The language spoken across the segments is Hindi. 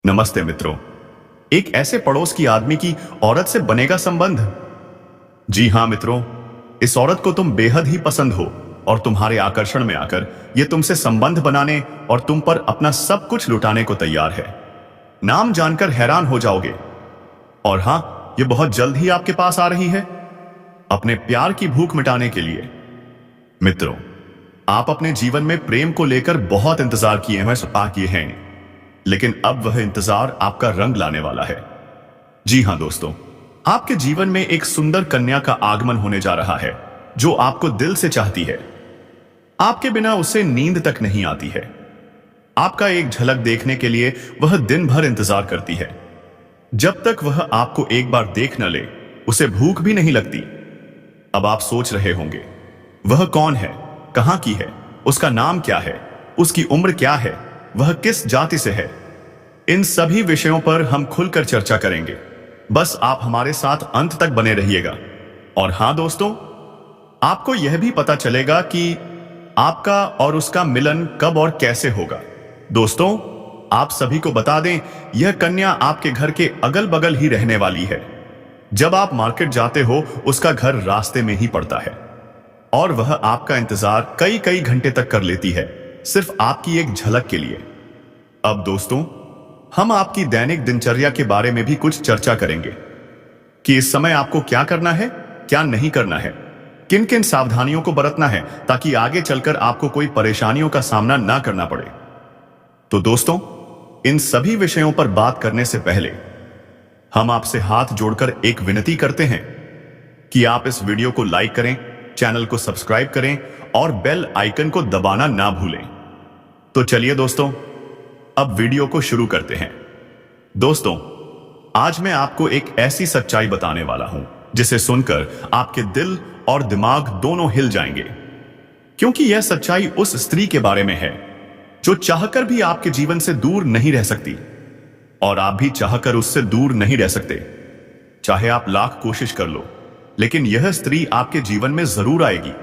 नमस्ते मित्रों। एक ऐसे पड़ोस की आदमी की औरत से बनेगा संबंध। जी हां मित्रों, इस औरत को तुम बेहद ही पसंद हो और तुम्हारे आकर्षण में आकर ये तुमसे संबंध बनाने और तुम पर अपना सब कुछ लुटाने को तैयार है। नाम जानकर हैरान हो जाओगे। और हां, ये बहुत जल्द ही आपके पास आ रही है अपने प्यार की भूख मिटाने के लिए। मित्रों, आप अपने जीवन में प्रेम को लेकर बहुत इंतजार किए हैं, लेकिन अब वह इंतजार आपका रंग लाने वाला है। जी हां दोस्तों, आपके जीवन में एक सुंदर कन्या का आगमन होने जा रहा है जो आपको दिल से चाहती है। आपके बिना उसे नींद तक नहीं आती है। आपका एक झलक देखने के लिए वह दिन भर इंतजार करती है। जब तक वह आपको एक बार देख न ले, उसे भूख भी नहीं लगती। अब आप सोच रहे होंगे, वह कौन है, कहां की है, उसका नाम क्या है, उसकी उम्र क्या है, वह किस जाति से है। इन सभी विषयों पर हम खुलकर चर्चा करेंगे। बस आप हमारे साथ अंत तक बने रहिएगा। और हां दोस्तों, आपको यह भी पता चलेगा कि आपका और उसका मिलन कब और कैसे होगा। दोस्तों, आप सभी को बता दें, यह कन्या आपके घर के अगल बगल ही रहने वाली है। जब आप मार्केट जाते हो, उसका घर रास्ते में ही पड़ता है और वह आपका इंतजार कई कई घंटे तक कर लेती है, सिर्फ आपकी एक झलक के लिए। अब दोस्तों, हम आपकी दैनिक दिनचर्या के बारे में भी कुछ चर्चा करेंगे कि इस समय आपको क्या करना है, क्या नहीं करना है, किन किन सावधानियों को बरतना है ताकि आगे चलकर आपको कोई परेशानियों का सामना ना करना पड़े। तो दोस्तों, इन सभी विषयों पर बात करने से पहले हम आपसे हाथ जोड़कर एक विनती करते हैं कि आप इस वीडियो को लाइक करें, चैनल को सब्सक्राइब करें और बेल आइकन को दबाना ना भूलें। तो चलिए दोस्तों, अब वीडियो को शुरू करते हैं। दोस्तों, आज मैं आपको एक ऐसी सच्चाई बताने वाला हूं जिसे सुनकर आपके दिल और दिमाग दोनों हिल जाएंगे, क्योंकि यह सच्चाई उस स्त्री के बारे में है जो चाहकर भी आपके जीवन से दूर नहीं रह सकती और आप भी चाहकर उससे दूर नहीं रह सकते। चाहे आप लाख कोशिश कर लो, लेकिन यह स्त्री आपके जीवन में जरूर आएगी,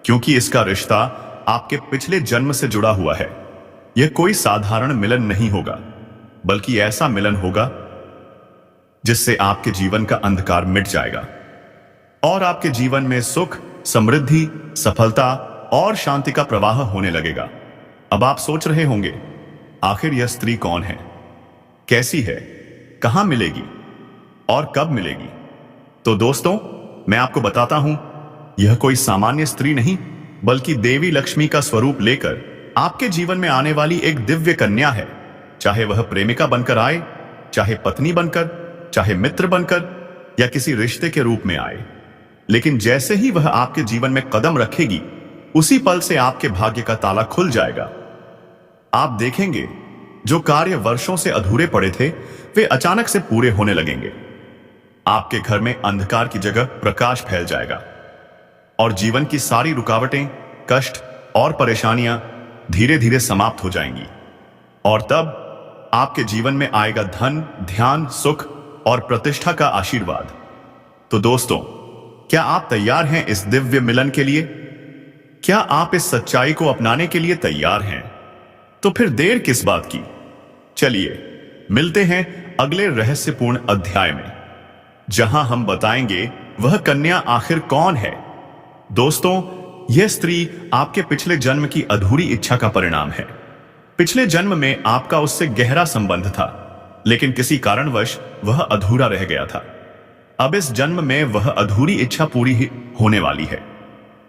क्योंकि इसका रिश्ता आपके पिछले जन्म से जुड़ा हुआ है। यह कोई साधारण मिलन नहीं होगा, बल्कि ऐसा मिलन होगा जिससे आपके जीवन का अंधकार मिट जाएगा और आपके जीवन में सुख, समृद्धि, सफलता और शांति का प्रवाह होने लगेगा। अब आप सोच रहे होंगे, आखिर यह स्त्री कौन है, कैसी है, कहां मिलेगी और कब मिलेगी? तो दोस्तों, मैं आपको बताता हूं, यह कोई सामान्य स्त्री नहीं, बल्कि देवी लक्ष्मी का स्वरूप लेकर आपके जीवन में आने वाली एक दिव्य कन्या है। चाहे वह प्रेमिका बनकर आए, चाहे पत्नी बनकर, चाहे मित्र बनकर या किसी रिश्ते के रूप में आए, लेकिन जैसे ही वह आपके जीवन में कदम रखेगी, उसी पल से आपके भाग्य का ताला खुल जाएगा। आप देखेंगे, जो कार्य वर्षों से अधूरे पड़े थे, वे अचानक से पूरे होने लगेंगे। आपके घर में अंधकार की जगह प्रकाश फैल जाएगा और जीवन की सारी रुकावटें, कष्ट और परेशानियां धीरे धीरे समाप्त हो जाएंगी। और तब आपके जीवन में आएगा धन, ध्यान, सुख और प्रतिष्ठा का आशीर्वाद। तो दोस्तों, क्या आप तैयार हैं इस दिव्य मिलन के लिए? क्या आप इस सच्चाई को अपनाने के लिए तैयार हैं? तो फिर देर किस बात की? चलिए मिलते हैं अगले रहस्यपूर्ण अध्याय में, जहां हम बताएंगे वह कन्या आखिर कौन है। दोस्तों, यह स्त्री आपके पिछले जन्म की अधूरी इच्छा का परिणाम है। पिछले जन्म में आपका उससे गहरा संबंध था, लेकिन किसी कारणवश वह अधूरा रह गया था। अब इस जन्म में वह अधूरी इच्छा पूरी होने वाली है।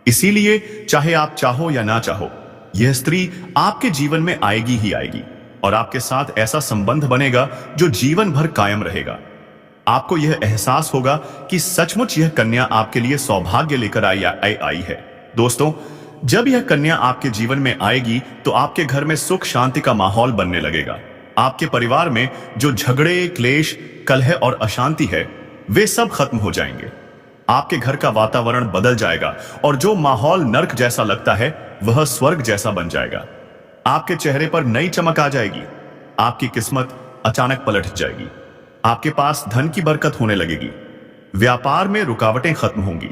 इसीलिए चाहे आप चाहो या ना चाहो, यह स्त्री आपके जीवन में आएगी ही आएगी और आपके साथ ऐसा संबंध बनेगा जो जीवन भर कायम रहेगा। आपको यह एहसास होगा कि सचमुच यह कन्या आपके लिए सौभाग्य लेकर आई है। दोस्तों, जब यह कन्या आपके जीवन में आएगी तो आपके घर में सुख शांति का माहौल बनने लगेगा। आपके परिवार में जो झगड़े, क्लेश, कलह और अशांति है, वे सब खत्म हो जाएंगे। आपके घर का वातावरण बदल जाएगा और जो माहौल नर्क जैसा लगता है, वह स्वर्ग जैसा बन जाएगा। आपके चेहरे पर नई चमक आ जाएगी। आपकी किस्मत अचानक पलट जाएगी। आपके पास धन की बरकत होने लगेगी। व्यापार में रुकावटें खत्म होंगी।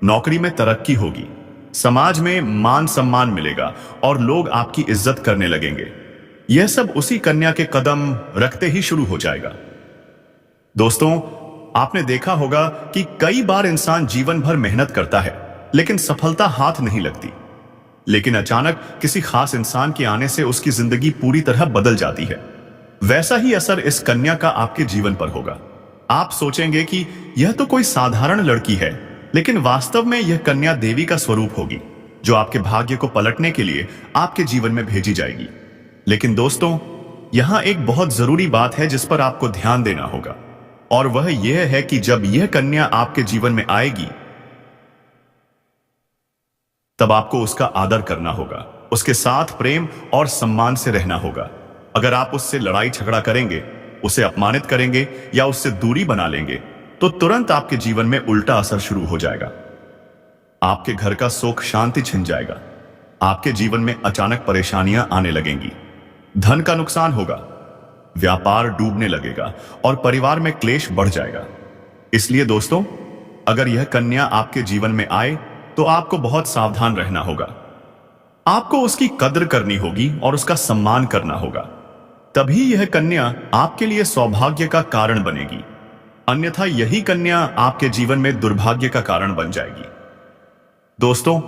नौकरी में तरक्की होगी। समाज में मान सम्मान मिलेगा और लोग आपकी इज्जत करने लगेंगे। यह सब उसी कन्या के कदम रखते ही शुरू हो जाएगा। दोस्तों, आपने देखा होगा कि कई बार इंसान जीवन भर मेहनत करता है लेकिन सफलता हाथ नहीं लगती। लेकिन अचानक किसी खास इंसान के आने से उसकी जिंदगी पूरी तरह बदल जाती है। वैसा ही असर इस कन्या का आपके जीवन पर होगा। आप सोचेंगे कि यह तो कोई साधारण लड़की है, लेकिन वास्तव में यह कन्या देवी का स्वरूप होगी जो आपके भाग्य को पलटने के लिए आपके जीवन में भेजी जाएगी। लेकिन दोस्तों, यहां एक बहुत जरूरी बात है जिस पर आपको ध्यान देना होगा, और वह यह है कि जब यह कन्या आपके जीवन में आएगी तब आपको उसका आदर करना होगा, उसके साथ प्रेम और सम्मान से रहना होगा। अगर आप उससे लड़ाई झगड़ा करेंगे, उसे अपमानित करेंगे या उससे दूरी बना लेंगे तो तुरंत आपके जीवन में उल्टा असर शुरू हो जाएगा। आपके घर का सुख शांति छिन जाएगा, आपके जीवन में अचानक परेशानियां आने लगेंगी, धन का नुकसान होगा, व्यापार डूबने लगेगा और परिवार में क्लेश बढ़ जाएगा। इसलिए दोस्तों, अगर यह कन्या आपके जीवन में आए तो आपको बहुत सावधान रहना होगा। आपको उसकी कद्र करनी होगी और उसका सम्मान करना होगा। तभी यह कन्या आपके लिए सौभाग्य का कारण बनेगी, अन्यथा यही कन्या आपके जीवन में दुर्भाग्य का कारण बन जाएगी। दोस्तों,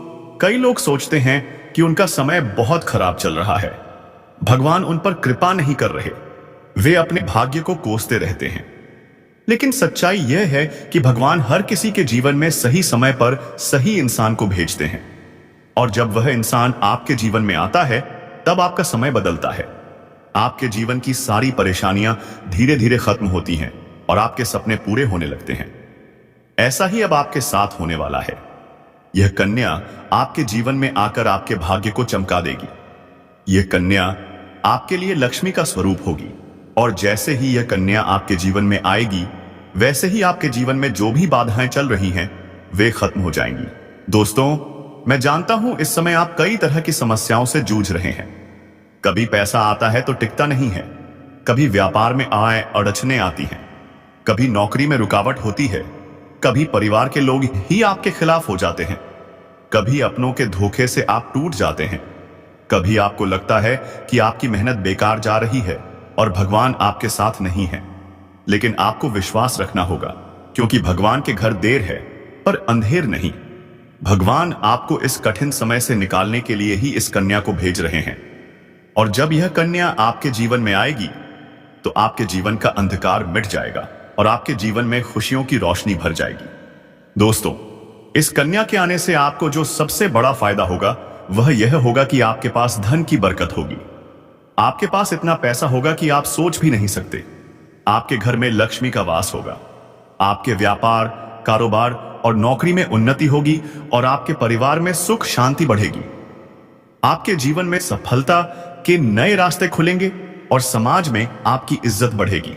कई लोग सोचते हैं कि उनका समय बहुत खराब चल रहा है, भगवान उन पर कृपा नहीं कर रहे, वे अपने भाग्य को कोसते रहते हैं। लेकिन सच्चाई यह है कि भगवान हर किसी के जीवन में सही समय पर सही इंसान को भेजते हैं, और जब वह इंसान आपके जीवन में आता है तब आपका समय बदलता है। आपके जीवन की सारी परेशानियां धीरे धीरे खत्म होती हैं और आपके सपने पूरे होने लगते हैं। ऐसा ही अब आपके साथ होने वाला है। यह कन्या आपके जीवन में आकर आपके भाग्य को चमका देगी। यह कन्या आपके लिए लक्ष्मी का स्वरूप होगी, और जैसे ही यह कन्या आपके जीवन में आएगी वैसे ही आपके जीवन में जो भी बाधाएं चल रही हैं वे खत्म हो जाएंगी। दोस्तों, मैं जानता हूं इस समय आप कई तरह की समस्याओं से जूझ रहे हैं। कभी पैसा आता है तो टिकता नहीं है, कभी व्यापार में आय अड़चने आती हैं, कभी नौकरी में रुकावट होती है, कभी परिवार के लोग ही आपके खिलाफ हो जाते हैं, कभी अपनों के धोखे से आप टूट जाते हैं, कभी आपको लगता है कि आपकी मेहनत बेकार जा रही है और भगवान आपके साथ नहीं है। लेकिन आपको विश्वास रखना होगा, क्योंकि भगवान के घर देर है पर अंधेर नहीं। भगवान आपको इस कठिन समय से निकालने के लिए ही इस कन्या को भेज रहे हैं, और जब यह कन्या आपके जीवन में आएगी तो आपके जीवन का अंधकार मिट जाएगा और आपके जीवन में खुशियों की रोशनी भर जाएगी। दोस्तों, इस कन्या के आने से आपको जो सबसे बड़ा फायदा होगा वह यह होगा कि आपके पास धन की बरकत होगी। आपके पास इतना पैसा होगा कि आप सोच भी नहीं सकते। आपके घर में लक्ष्मी का वास होगा, आपके व्यापार, कारोबार और नौकरी में उन्नति होगी और आपके परिवार में सुख शांति बढ़ेगी। आपके जीवन में सफलता के नए रास्ते खुलेंगे और समाज में आपकी इज्जत बढ़ेगी।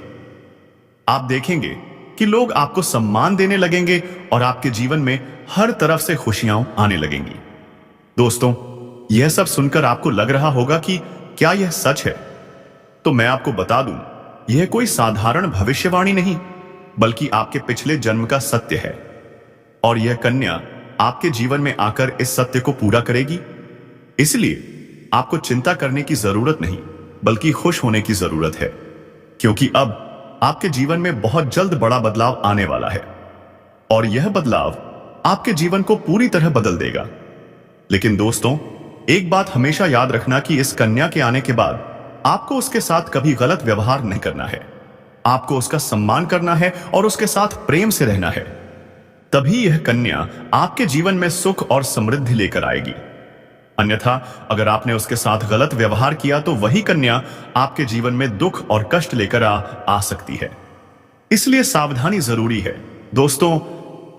आप देखेंगे कि लोग आपको सम्मान देने लगेंगे और आपके जीवन में हर तरफ से खुशियां आने लगेंगी। दोस्तों, यह सब सुनकर आपको लग रहा होगा कि क्या यह सच है? तो मैं आपको बता दूं, यह कोई साधारण भविष्यवाणी नहीं, बल्कि आपके पिछले जन्म का सत्य है, और यह कन्या आपके जीवन में आकर इस सत्य को पूरा करेगी। इसलिए आपको चिंता करने की जरूरत नहीं, बल्कि खुश होने की जरूरत है, क्योंकि अब आपके जीवन में बहुत जल्द बड़ा बदलाव आने वाला है, और यह बदलाव आपके जीवन को पूरी तरह बदल देगा। लेकिन दोस्तों, एक बात हमेशा याद रखना कि इस कन्या के आने के बाद आपको उसके साथ कभी गलत व्यवहार नहीं करना है। आपको उसका सम्मान करना है और उसके साथ प्रेम से रहना है। तभी यह कन्या आपके जीवन में सुख और समृद्धि लेकर आएगी। अन्यथा अगर आपने उसके साथ गलत व्यवहार किया तो वही कन्या आपके जीवन में दुख और कष्ट लेकर आ सकती है। इसलिए सावधानी जरूरी है। दोस्तों,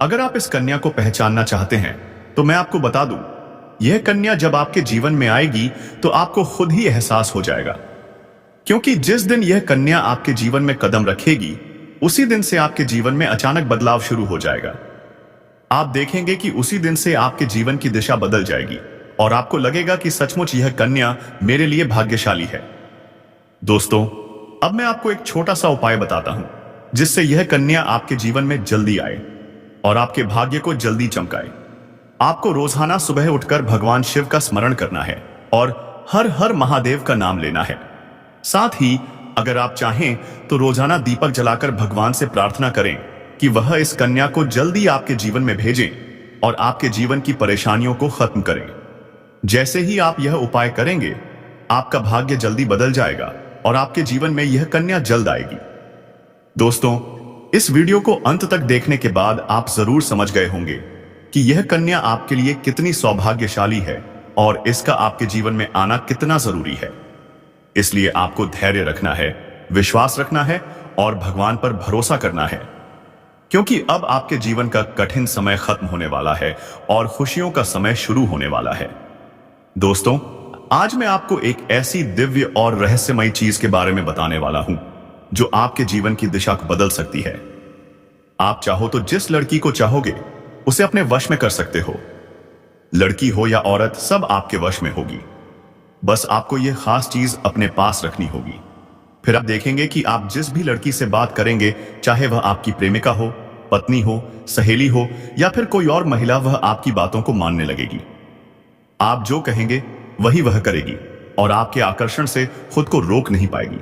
अगर आप इस कन्या को पहचानना चाहते हैं तो मैं आपको बता दूं, यह कन्या जब आपके जीवन में आएगी तो आपको खुद ही एहसास हो जाएगा, क्योंकि जिस दिन यह कन्या आपके जीवन में कदम रखेगी उसी दिन से आपके जीवन में अचानक बदलाव शुरू हो जाएगा। आप देखेंगे कि उसी दिन से आपके जीवन की दिशा बदल जाएगी और आपको लगेगा कि सचमुच यह कन्या मेरे लिए भाग्यशाली है। दोस्तों, अब मैं आपको एक छोटा सा उपाय बताता हूं जिससे यह कन्या आपके जीवन में जल्दी आए और आपके भाग्य को जल्दी चमकाए। आपको रोजाना सुबह उठकर भगवान शिव का स्मरण करना है और हर हर महादेव का नाम लेना है। साथ ही अगर आप चाहें तो रोजाना दीपक जलाकर भगवान से प्रार्थना करें कि वह इस कन्या को जल्दी आपके जीवन में भेजें और आपके जीवन की परेशानियों को खत्म करें। जैसे ही आप यह उपाय करेंगे, आपका भाग्य जल्दी बदल जाएगा और आपके जीवन में यह कन्या जल्द आएगी। दोस्तों, इस वीडियो को अंत तक देखने के बाद आप जरूर समझ गए होंगे कि यह कन्या आपके लिए कितनी सौभाग्यशाली है और इसका आपके जीवन में आना कितना जरूरी है। इसलिए आपको धैर्य रखना है, विश्वास रखना है और भगवान पर भरोसा करना है, क्योंकि अब आपके जीवन का कठिन समय खत्म होने वाला है और खुशियों का समय शुरू होने वाला है। दोस्तों, आज मैं आपको एक ऐसी दिव्य और रहस्यमयी चीज के बारे में बताने वाला हूं जो आपके जीवन की दिशा को बदल सकती है। आप चाहो तो जिस लड़की को चाहोगे उसे अपने वश में कर सकते हो। लड़की हो या औरत, सब आपके वश में होगी। बस आपको यह खास चीज अपने पास रखनी होगी। फिर आप देखेंगे कि आप जिस भी लड़की से बात करेंगे, चाहे वह आपकी प्रेमिका हो, पत्नी हो, सहेली हो या फिर कोई और महिला, वह आपकी बातों को मानने लगेगी। आप जो कहेंगे वही वह करेगी और आपके आकर्षण से खुद को रोक नहीं पाएगी।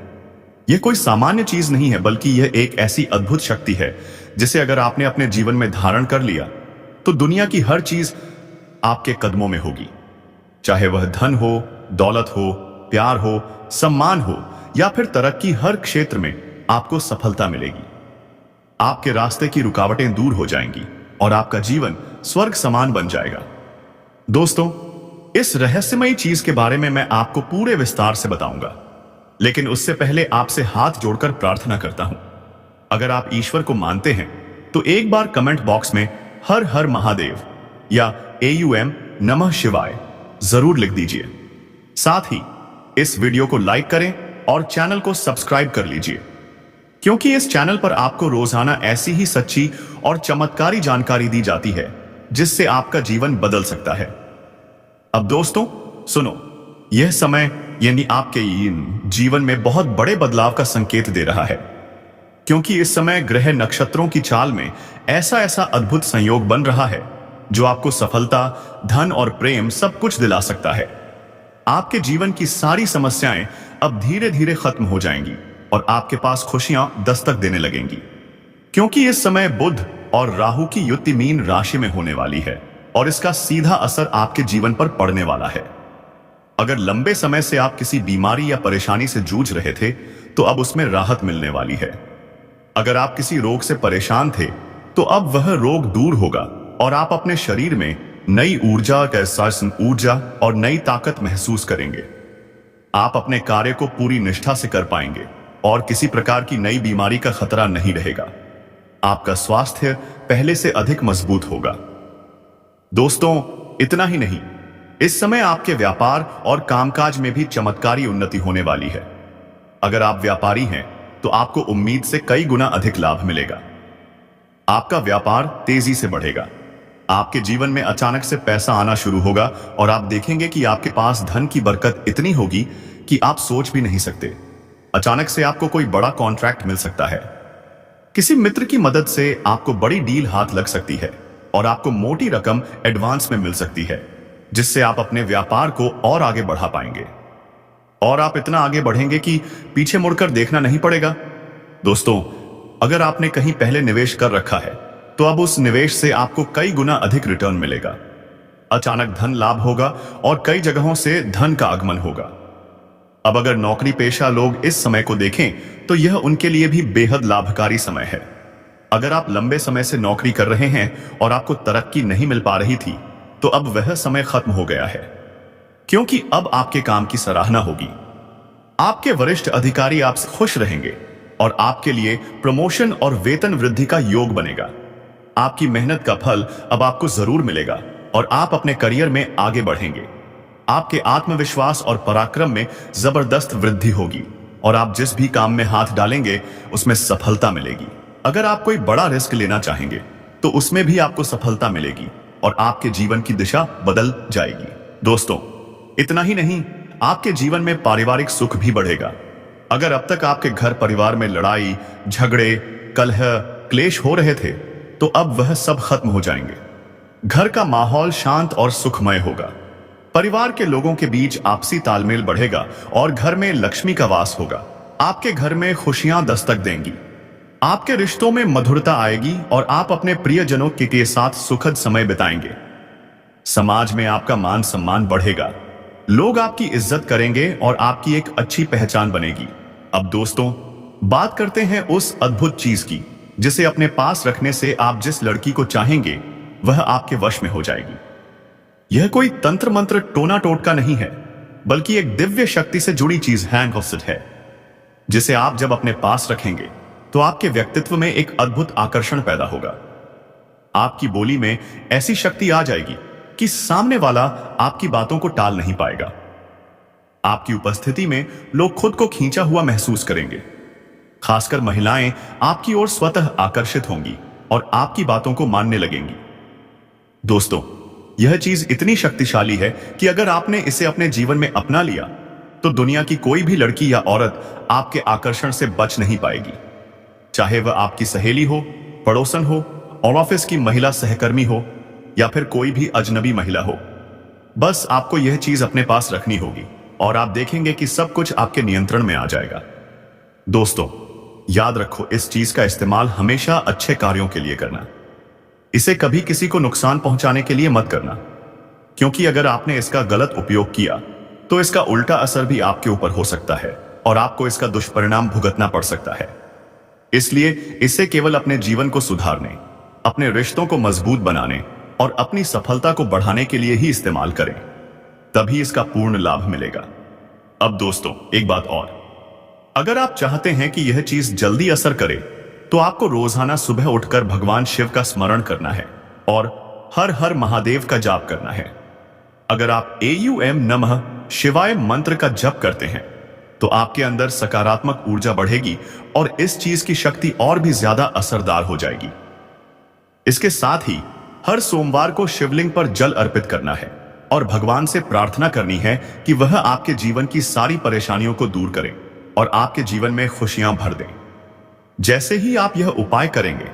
यह कोई सामान्य चीज नहीं है, बल्कि यह एक ऐसी अद्भुत शक्ति है जिसे अगर आपने अपने जीवन में धारण कर लिया तो दुनिया की हर चीज आपके कदमों में होगी। चाहे वह धन हो, दौलत हो, प्यार हो, सम्मान हो या फिर तरक्की, हर क्षेत्र में आपको सफलता मिलेगी। आपके रास्ते की रुकावटें दूर हो जाएंगी और आपका जीवन स्वर्ग समान बन जाएगा। दोस्तों, इस रहस्यमयी चीज के बारे में मैं आपको पूरे विस्तार से बताऊंगा, लेकिन उससे पहले आपसे हाथ जोड़कर प्रार्थना करता हूं। अगर आप ईश्वर को मानते हैं तो एक बार कमेंट बॉक्स में हर हर महादेव या AUM नमः शिवाय जरूर लिख दीजिए। साथ ही इस वीडियो को लाइक करें और चैनल को सब्सक्राइब कर लीजिए, क्योंकि इस चैनल पर आपको रोजाना ऐसी ही सच्ची और चमत्कारी जानकारी दी जाती है जिससे आपका जीवन बदल सकता है। अब दोस्तों सुनो, यह समय यानी आपके जीवन में बहुत बड़े बदलाव का संकेत दे रहा है, क्योंकि इस समय ग्रह नक्षत्रों की चाल में ऐसा ऐसा अद्भुत संयोग बन रहा है जो आपको सफलता, धन और प्रेम सब कुछ दिला सकता है। आपके जीवन की सारी समस्याएं अब धीरे धीरे खत्म हो जाएंगी और आपके पास खुशियां दस्तक देने लगेंगी, क्योंकि इस समय बुध और राहु की युति मीन राशि में होने वाली है और इसका सीधा असर आपके जीवन पर पड़ने वाला है। अगर लंबे समय से आप किसी बीमारी या परेशानी से जूझ रहे थे तो अब उसमें राहत मिलने वाली है। अगर आप किसी रोग से परेशान थे तो अब वह रोग दूर होगा और आप अपने शरीर में नई ऊर्जा और नई ताकत महसूस करेंगे। आप अपने कार्य को पूरी निष्ठा से कर पाएंगे और किसी प्रकार की नई बीमारी का खतरा नहीं रहेगा। आपका स्वास्थ्य पहले से अधिक मजबूत होगा। दोस्तों, इतना ही नहीं, इस समय आपके व्यापार और कामकाज में भी चमत्कारी उन्नति होने वाली है। अगर आप व्यापारी हैं तो आपको उम्मीद से कई गुना अधिक लाभ मिलेगा। आपका व्यापार तेजी से बढ़ेगा। आपके जीवन में अचानक से पैसा आना शुरू होगा और आप देखेंगे कि आपके पास धन की बरकत इतनी होगी कि आप सोच भी नहीं सकते। अचानक से आपको कोई बड़ा कॉन्ट्रैक्ट मिल सकता है। किसी मित्र की मदद से आपको बड़ी डील हाथ लग सकती है और आपको मोटी रकम एडवांस में मिल सकती है, जिससे आप अपने व्यापार को और आगे बढ़ा पाएंगे। और आप इतना आगे बढ़ेंगे कि पीछे मुड़कर देखना नहीं पड़ेगा। दोस्तों, अगर आपने कहीं पहले निवेश कर रखा है तो अब उस निवेश से आपको कई गुना अधिक रिटर्न मिलेगा। अचानक धन लाभ होगा और कई जगहों से धन का आगमन होगा। अब अगर नौकरी पेशा लोग इस समय को देखें तो यह उनके लिए भी बेहद लाभकारी समय है। अगर आप लंबे समय से नौकरी कर रहे हैं और आपको तरक्की नहीं मिल पा रही थी तो अब वह समय खत्म हो गया है, क्योंकि अब आपके काम की सराहना होगी। आपके वरिष्ठ अधिकारी आपसे खुश रहेंगे और आपके लिए प्रमोशन और वेतन वृद्धि का योग बनेगा। आपकी मेहनत का फल अब आपको जरूर मिलेगा और आप अपने करियर में आगे बढ़ेंगे। आपके आत्मविश्वास और पराक्रम में जबरदस्त वृद्धि होगी और आप जिस भी काम में हाथ डालेंगे उसमें सफलता मिलेगी। अगर आप कोई बड़ा रिस्क लेना चाहेंगे तो उसमें भी आपको सफलता मिलेगी और आपके जीवन की दिशा बदल जाएगी। दोस्तों, इतना ही नहीं, आपके जीवन में पारिवारिक सुख भी बढ़ेगा। अगर अब तक आपके घर परिवार में लड़ाई, झगड़े, कलह, क्लेश हो रहे थे तो अब वह सब खत्म हो जाएंगे। घर का माहौल शांत और सुखमय होगा। परिवार के लोगों के बीच आपसी तालमेल बढ़ेगा और घर में लक्ष्मी का वास होगा। आपके घर में खुशियां दस्तक देंगी। आपके रिश्तों में मधुरता आएगी और आप अपने प्रियजनों के साथ सुखद समय बिताएंगे। समाज में आपका मान सम्मान बढ़ेगा। लोग आपकी इज्जत करेंगे और आपकी एक अच्छी पहचान बनेगी। अब दोस्तों, बात करते हैं उस अद्भुत चीज की जिसे अपने पास रखने से आप जिस लड़की को चाहेंगे वह आपके वश में हो जाएगी। यह कोई तंत्र मंत्र टोना टोटका नहीं है, बल्कि एक दिव्य शक्ति से जुड़ी चीज है जिसे आप जब अपने पास रखेंगे तो आपके व्यक्तित्व में एक अद्भुत आकर्षण पैदा होगा। आपकी बोली में ऐसी शक्ति आ जाएगी कि सामने वाला आपकी बातों को टाल नहीं पाएगा। आपकी उपस्थिति में लोग खुद को खींचा हुआ महसूस करेंगे। खासकर महिलाएं आपकी ओर स्वतः आकर्षित होंगी और आपकी बातों को मानने लगेंगी। दोस्तों, यह चीज इतनी शक्तिशाली है कि अगर आपने इसे अपने जीवन में अपना लिया तो दुनिया की कोई भी लड़की या औरत आपके आकर्षण से बच नहीं पाएगी। चाहे वह आपकी सहेली हो, पड़ोसन हो, और ऑफिस की महिला सहकर्मी हो या फिर कोई भी अजनबी महिला हो। बस आपको यह चीज अपने पास रखनी होगी और आप देखेंगे कि सब कुछ आपके नियंत्रण में आ जाएगा। दोस्तों, याद रखो, इस चीज का इस्तेमाल हमेशा अच्छे कार्यों के लिए करना। इसे कभी किसी को नुकसान पहुंचाने के लिए मत करना, क्योंकि अगर आपने इसका गलत उपयोग किया तो इसका उल्टा असर भी आपके ऊपर हो सकता है और आपको इसका दुष्परिणाम भुगतना पड़ सकता है। इसलिए इसे केवल अपने जीवन को सुधारने, अपने रिश्तों को मजबूत बनाने और अपनी सफलता को बढ़ाने के लिए ही इस्तेमाल करें, तभी इसका पूर्ण लाभ मिलेगा। अब दोस्तों, एक बात और, अगर आप चाहते हैं कि यह चीज जल्दी असर करे तो आपको रोजाना सुबह उठकर भगवान शिव का स्मरण करना है और हर हर महादेव का जाप करना है। अगर आप AUM नमः शिवाय मंत्र का जप करते हैं तो आपके अंदर सकारात्मक ऊर्जा बढ़ेगी और इस चीज की शक्ति और भी ज्यादा असरदार हो जाएगी। इसके साथ ही हर सोमवार को शिवलिंग पर जल अर्पित करना है और भगवान से प्रार्थना करनी है कि वह आपके जीवन की सारी परेशानियों को दूर करें और आपके जीवन में खुशियां भर दें। जैसे ही आप यह उपाय करेंगे,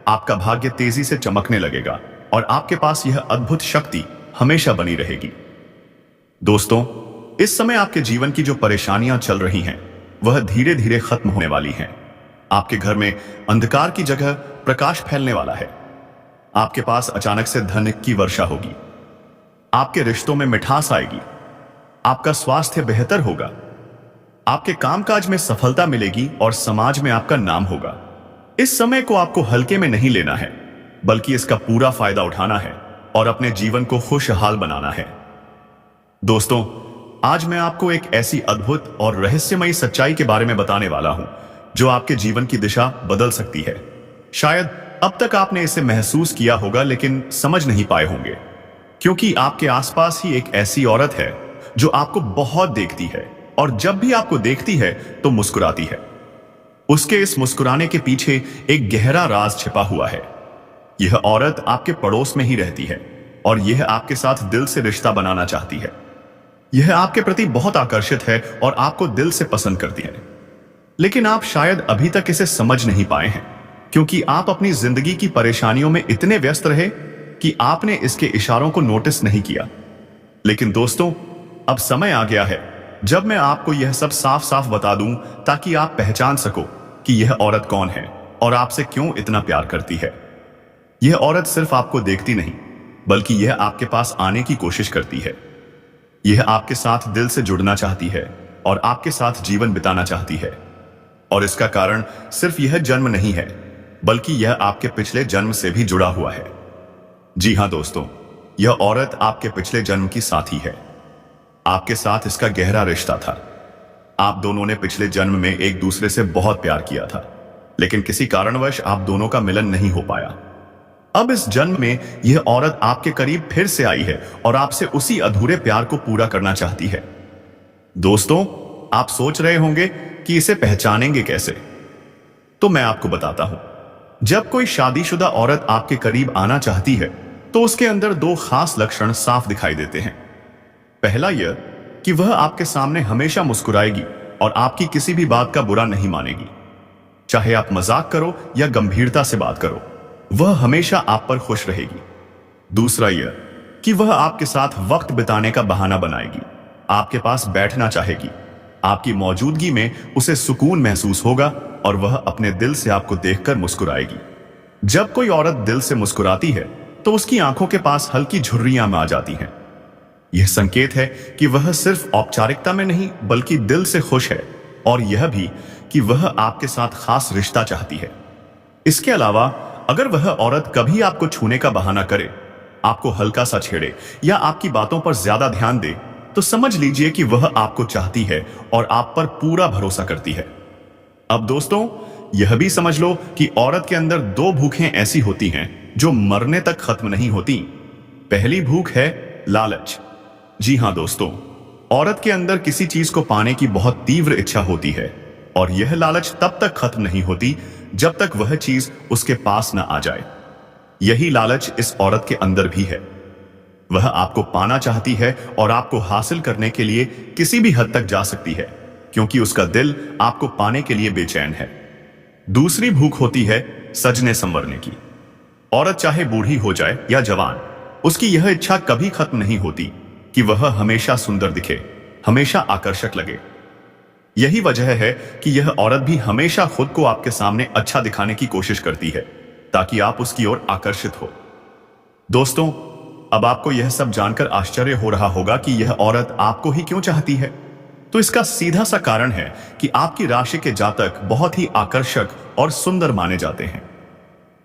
आपका भाग्य तेजी से चमकने लगेगा और आपके पास यह अद्भुत शक्ति हमेशा बनी रहेगी। दोस्तों, इस समय आपके जीवन की जो परेशानियां चल रही हैं, वह धीरे धीरे खत्म होने वाली हैं। आपके घर में अंधकार की जगह प्रकाश फैलने वाला है। आपके पास अचानक से धन की वर्षा होगी। आपके रिश्तों में मिठास आएगी। आपका स्वास्थ्य बेहतर होगा। आपके कामकाज में सफलता मिलेगी और समाज में आपका नाम होगा। इस समय को आपको हल्के में नहीं लेना है, बल्कि इसका पूरा फायदा उठाना है और अपने जीवन को खुशहाल बनाना है। दोस्तों, आज मैं आपको एक ऐसी अद्भुत और रहस्यमयी सच्चाई के बारे में बताने वाला हूं जो आपके जीवन की दिशा बदल सकती है। शायद अब तक आपने इसे महसूस किया होगा, लेकिन समझ नहीं पाए होंगे, क्योंकि आपके आसपास ही एक ऐसी औरत है जो आपको बहुत देखती है और जब भी आपको देखती है तो मुस्कुराती है। उसके इस मुस्कुराने के पीछे एक गहरा राज छिपा हुआ है। यह औरत आपके पड़ोस में ही रहती है और यह आपके साथ दिल से रिश्ता बनाना चाहती है। यह आपके प्रति बहुत आकर्षित है और आपको दिल से पसंद करती है, लेकिन आप शायद अभी तक इसे समझ नहीं पाए हैं, क्योंकि आप अपनी जिंदगी की परेशानियों में इतने व्यस्त रहे कि आपने इसके इशारों को नोटिस नहीं किया। लेकिन दोस्तों, अब समय आ गया है जब मैं आपको यह सब साफ साफ बता दूं, ताकि आप पहचान सको कि यह औरत कौन है और आपसे क्यों इतना प्यार करती है। यह औरत सिर्फ आपको देखती नहीं, बल्कि यह आपके पास आने की कोशिश करती है। यह आपके साथ दिल से जुड़ना चाहती है और आपके साथ जीवन बिताना चाहती है। और इसका कारण सिर्फ यह जन्म नहीं है, बल्कि यह आपके पिछले जन्म से भी जुड़ा हुआ है। जी हां दोस्तों, यह औरत आपके पिछले जन्म की साथी है। आपके साथ इसका गहरा रिश्ता था। आप दोनों ने पिछले जन्म में एक दूसरे से बहुत प्यार किया था, लेकिन किसी कारणवश आप दोनों का मिलन नहीं हो पाया। अब इस जन्म में यह औरत आपके करीब फिर से आई है और आपसे उसी अधूरे प्यार को पूरा करना चाहती है। दोस्तों, आप सोच रहे होंगे कि इसे पहचानेंगे कैसे? तो मैं आपको बताता हूं। जब कोई शादीशुदा औरत आपके करीब आना चाहती है तो उसके अंदर दो खास लक्षण साफ दिखाई देते हैं। पहला यह कि वह आपके सामने हमेशा मुस्कुराएगी और आपकी किसी भी बात का बुरा नहीं मानेगी। चाहे आप मजाक करो या गंभीरता से बात करो, वह हमेशा आप पर खुश रहेगी। दूसरा यह कि वह आपके साथ वक्त बिताने का बहाना बनाएगी, आपके पास बैठना चाहेगी, आपकी मौजूदगी में उसे सुकून महसूस होगा और वह अपने दिल से आपको देखकर मुस्कुराएगी। जब कोई औरत दिल से मुस्कुराती है तो उसकी आंखों के पास हल्की झुर्रियां आ जाती हैं। यह संकेत है कि वह सिर्फ औपचारिकता में नहीं बल्कि दिल से खुश है, और यह भी कि वह आपके साथ खास रिश्ता चाहती है। इसके अलावा अगर वह औरत कभी आपको छूने का बहाना करे, आपको हल्का सा छेड़े या आपकी बातों पर ज्यादा ध्यान दे, तो समझ लीजिए कि वह आपको चाहती है और आप पर पूरा भरोसा करती है। अब दोस्तों, यह भी समझ लो कि औरत के अंदर दो भूखें ऐसी होती हैं जो मरने तक खत्म नहीं होती। पहली भूख है लालच। जी हां दोस्तों, औरत के अंदर किसी चीज को पाने की बहुत तीव्र इच्छा होती है, और यह लालच तब तक खत्म नहीं होती जब तक वह चीज उसके पास न आ जाए। यही लालच इस औरत के अंदर भी है। वह आपको पाना चाहती है और आपको हासिल करने के लिए किसी भी हद तक जा सकती है, क्योंकि उसका दिल आपको पाने के लिए बेचैन है। दूसरी भूख होती है सजने संवरने की। औरत चाहे बूढ़ी हो जाए या जवान, उसकी यह इच्छा कभी खत्म नहीं होती कि वह हमेशा सुंदर दिखे, हमेशा आकर्षक लगे। यही वजह है कि यह औरत भी हमेशा खुद को आपके सामने अच्छा दिखाने की कोशिश करती है, ताकि आप उसकी ओर आकर्षित हो। दोस्तों, अब आपको यह सब जानकर आश्चर्य हो रहा होगा कि यह औरत आपको ही क्यों चाहती है। तो इसका सीधा सा कारण है कि आपकी राशि के जातक बहुत ही आकर्षक और सुंदर माने जाते हैं।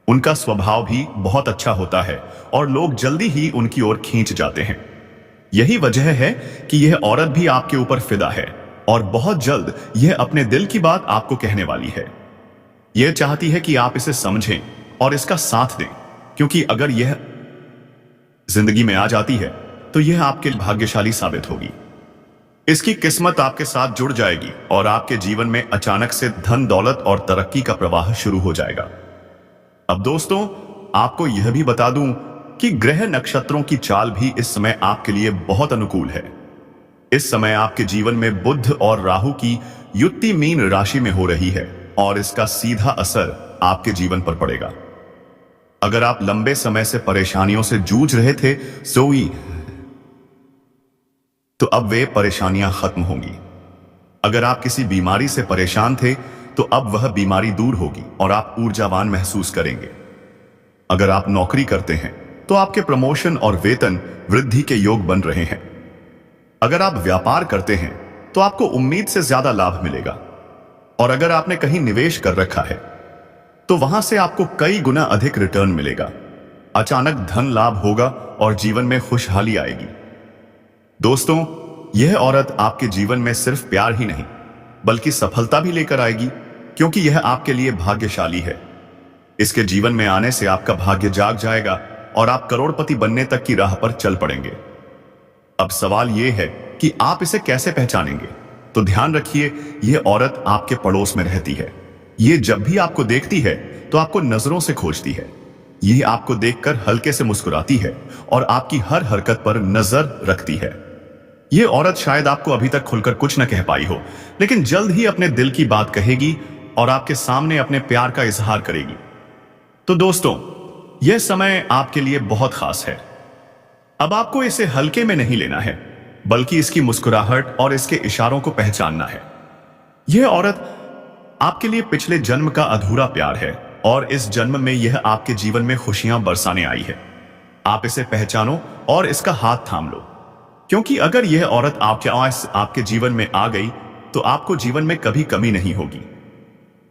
उनका स्वभाव भी बहुत अच्छा होता है और लोग जल्दी ही उनकी ओर खींच जाते हैं। यही वजह है कि यह औरत भी आपके ऊपर फिदा है और बहुत जल्द यह अपने दिल की बात आपको कहने वाली है। यह चाहती है कि आप इसे समझें और इसका साथ दें, क्योंकि अगर यह जिंदगी में आ जाती है तो यह आपके भाग्यशाली साबित होगी। इसकी किस्मत आपके साथ जुड़ जाएगी और आपके जीवन में अचानक से धन, दौलत और तरक्की का प्रवाह शुरू हो जाएगा। अब दोस्तों, आपको यह भी बता दूं कि ग्रह नक्षत्रों की चाल भी इस समय आपके लिए बहुत अनुकूल है। इस समय आपके जीवन में बुध और राहु की युति मीन राशि में हो रही है और इसका सीधा असर आपके जीवन पर पड़ेगा। अगर आप लंबे समय से परेशानियों से जूझ रहे थे तो अब वे परेशानियां खत्म होंगी। अगर आप किसी बीमारी से परेशान थे तो अब वह बीमारी दूर होगी और आप ऊर्जावान महसूस करेंगे। अगर आप नौकरी करते हैं तो आपके प्रमोशन और वेतन वृद्धि के योग बन रहे हैं। अगर आप व्यापार करते हैं तो आपको उम्मीद से ज्यादा लाभ मिलेगा, और अगर आपने कहीं निवेश कर रखा है तो वहां से आपको कई गुना अधिक रिटर्न मिलेगा। अचानक धन लाभ होगा और जीवन में खुशहाली आएगी। दोस्तों, यह औरत आपके जीवन में सिर्फ प्यार ही नहीं बल्कि सफलता भी लेकर आएगी, क्योंकि यह आपके लिए भाग्यशाली है। इसके जीवन में आने से आपका भाग्य जाग जाएगा और आप करोड़पति बनने तक की राह पर चल पड़ेंगे। अब सवाल यह है कि आप इसे कैसे पहचानेंगे। तो ध्यान रखिए, यह औरत आपके पड़ोस में रहती है। यह जब भी आपको देखती है तो आपको नजरों से खोजती है। यह आपको देखकर हल्के से मुस्कुराती है और आपकी हर हरकत पर नजर रखती है। यह औरत शायद आपको अभी तक खुलकर कुछ न कह पाई हो, लेकिन जल्द ही अपने दिल की बात कहेगी और आपके सामने अपने प्यार का इजहार करेगी। तो दोस्तों, यह समय आपके लिए बहुत खास है। अब आपको इसे हल्के में नहीं लेना है, बल्कि इसकी मुस्कुराहट और इसके इशारों को पहचानना है। यह औरत आपके लिए पिछले जन्म का अधूरा प्यार है और इस जन्म में यह आपके जीवन में खुशियां बरसाने आई है। आप इसे पहचानो और इसका हाथ थाम लो, क्योंकि अगर यह औरत आपके जीवन में आ गई तो आपको जीवन में कभी कमी नहीं होगी।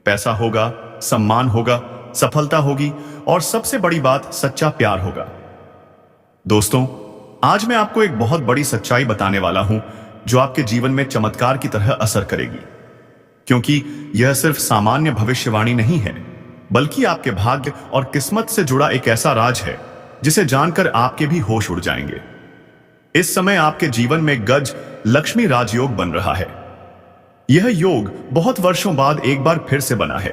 पैसा होगा, सम्मान होगा, सफलता होगी और सबसे बड़ी बात, सच्चा प्यार होगा। दोस्तों, आज मैं आपको एक बहुत बड़ी सच्चाई बताने वाला हूं जो आपके जीवन में चमत्कार की तरह असर करेगी, क्योंकि यह सिर्फ सामान्य भविष्यवाणी नहीं है, बल्कि आपके भाग्य और किस्मत से जुड़ा एक ऐसा राज है जिसे जानकर आपके भी होश उड़ जाएंगे। इस समय आपके जीवन में गज लक्ष्मी राजयोग बन रहा है। यह योग बहुत वर्षों बाद एक बार फिर से बना है।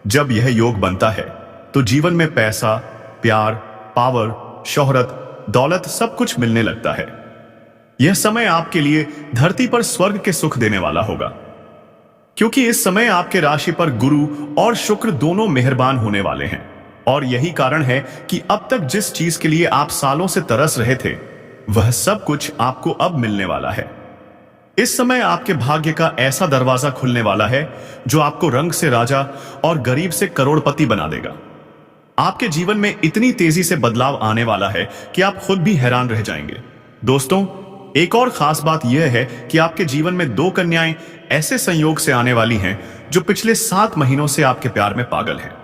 जब यह योग बनता है तो जीवन में पैसा, प्यार, पावर, शोहरत, दौलत सब कुछ मिलने लगता है। यह समय आपके लिए धरती पर स्वर्ग के सुख देने वाला होगा, क्योंकि इस समय आपके राशि पर गुरु और शुक्र दोनों मेहरबान होने वाले हैं। और यही कारण है कि अब तक जिस चीज के लिए आप सालों से तरस रहे थे, वह सब कुछ आपको अब मिलने वाला है। इस समय आपके भाग्य का ऐसा दरवाजा खुलने वाला है जो आपको रंग से राजा और गरीब से करोड़पति बना देगा। आपके जीवन में इतनी तेजी से बदलाव आने वाला है कि आप खुद भी हैरान रह जाएंगे। दोस्तों, एक और खास बात यह है कि आपके जीवन में 2 कन्याएं ऐसे संयोग से आने वाली हैं जो पिछले 7 महीनों से आपके प्यार में पागल हैं।